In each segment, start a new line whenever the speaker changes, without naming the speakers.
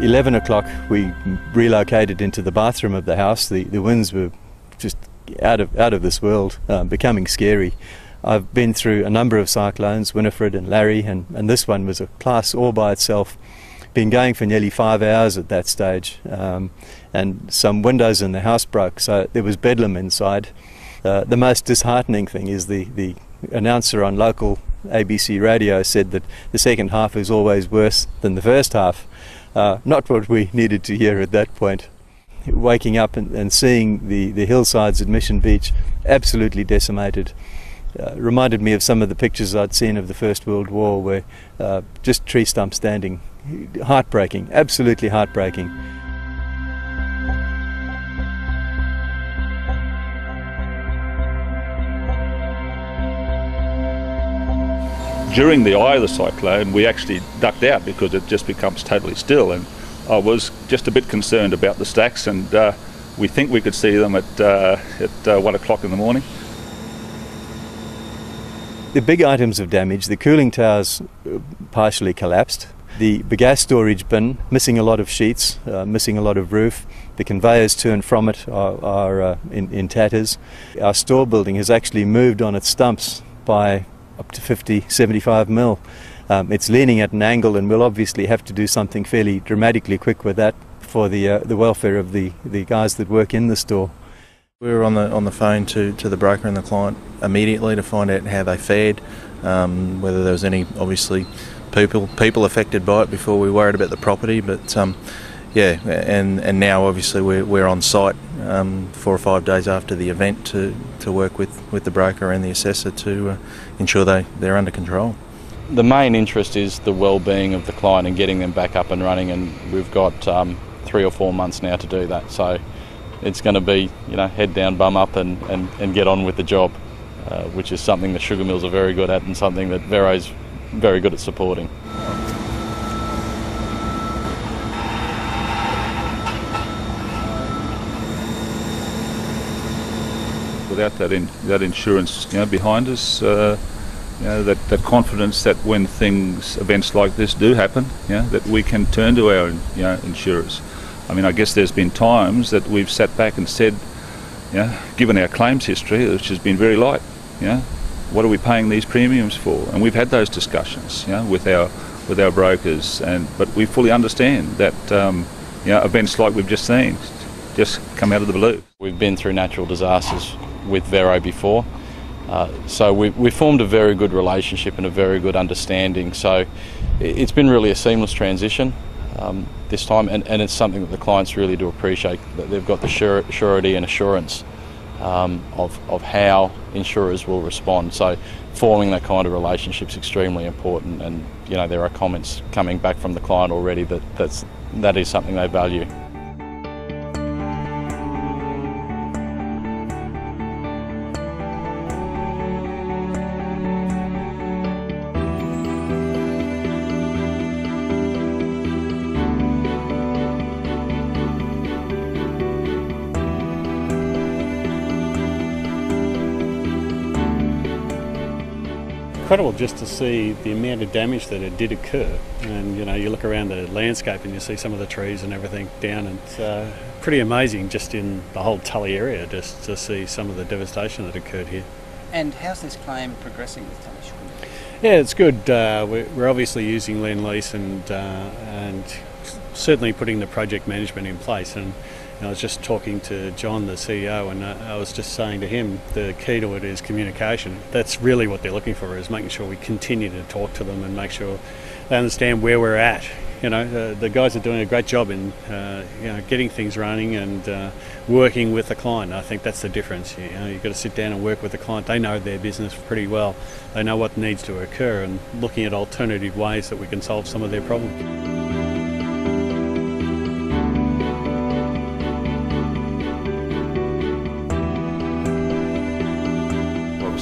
11 o'clock we relocated into the bathroom of the house. The winds were just out of this world, becoming scary. I've been through a number of cyclones, Winifred and Larry, and this one was a class all by itself. Been going for nearly 5 hours at that stage, and some windows in the house broke, so there was bedlam inside. The most disheartening thing is the announcer on local ABC radio said that the second half is always worse than the first half. Not what we needed to hear at that point. Waking up and seeing the hillsides at Mission Beach absolutely decimated reminded me of some of the pictures I'd seen of the First World War, where just tree stumps standing. Heartbreaking, absolutely heartbreaking.
During the eye of the cyclone, we actually ducked out because it just becomes totally still, and I was just a bit concerned about the stacks, and we think we could see them at 1 o'clock in the morning.
The big items of damage: the cooling towers partially collapsed, the gas storage bin missing a lot of sheets, missing a lot of roof. The conveyors to and from it are in tatters. Our store building has actually moved on its stumps by up to 50-75 mil. It's leaning at an angle, and we'll obviously have to do something fairly dramatically quick with that for the welfare of the guys that work in the store.
We were on the phone to the broker and the client immediately to find out how they fared, whether there was any obviously people affected by it before we worried about the property. But yeah, and now obviously we're on site 4 or 5 days after the event to work with the broker and the assessor to ensure they're under control.
The main interest is the well-being of the client and getting them back up and running, and we've got 3 or 4 months now to do that. So it's going to be, head down, bum up, and get on with the job, which is something the sugar mills are very good at, and something that Vero's very good at supporting.
Without that insurance, behind us, that confidence that when events like this do happen, that we can turn to our, insurers. I mean, I guess there's been times that we've sat back and said, given our claims history, which has been very light, what are we paying these premiums for? And we've had those discussions, with our brokers, but we fully understand that, events like we've just seen just come out of the blue.
We've been through natural disasters with Vero before, so we formed a very good relationship and a very good understanding. So it's been really a seamless transition this time, and it's something that the clients really do appreciate, that they've got the surety and assurance of how insurers will respond. So forming that kind of relationship is extremely important, and there are comments coming back from the client already that is something they value.
Incredible just to see the amount of damage that it did occur, and you look around the landscape and you see some of the trees and everything down, and it's pretty amazing just in the whole Tully area just to see some of the devastation that occurred here.
And how's this claim progressing with Tully Sugar?
Yeah, it's good. We're obviously using Lend-Lease and certainly putting the project management in place, and I was just talking to John, the CEO, and I was just saying to him the key to it is communication. That's really what they're looking for, is making sure we continue to talk to them and make sure they understand where we're at. The guys are doing a great job in getting things running and working with the client. I think that's the difference. You've got to sit down and work with the client. They know their business pretty well. They know what needs to occur, and looking at alternative ways that we can solve some of their problems.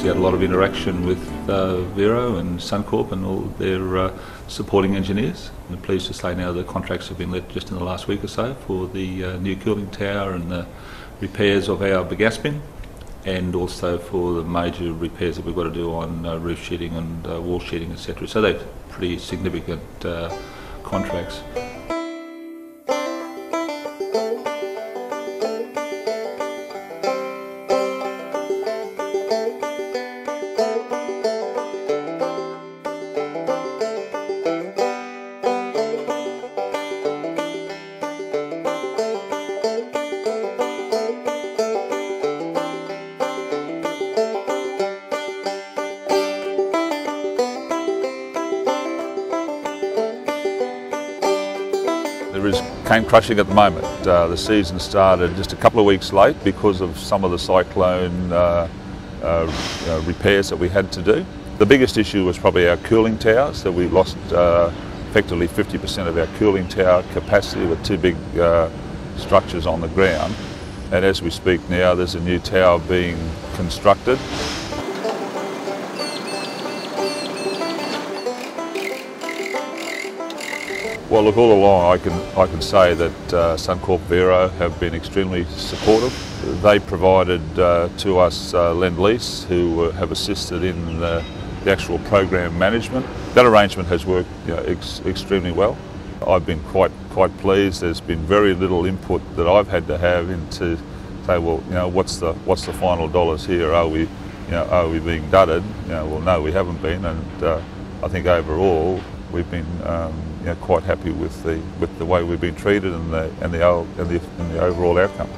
We had a lot of interaction with Vero and Suncorp and all their supporting engineers. I'm pleased to say now the contracts have been let just in the last week or so for the new cooling tower and the repairs of our gas bin, and also for the major repairs that we've got to do on roof sheeting and wall sheeting, etc. So they're pretty significant contracts. came crushing at the moment. The season started just a couple of weeks late because of some of the cyclone repairs that we had to do. The biggest issue was probably our cooling towers, that we lost effectively 50% of our cooling tower capacity with two big structures on the ground. And as we speak now, there's a new tower being constructed. Well, look, all along I can say that Suncorp Vero have been extremely supportive. They provided to us Lend-Lease, who have assisted in the actual program management. That arrangement has worked extremely well. I've been quite pleased. There's been very little input that I've had to have into say, well, what's the final dollars here? Are we being dudded? Well, no, we haven't been, and I think overall we've been quite happy with the way we've been treated and the overall outcome.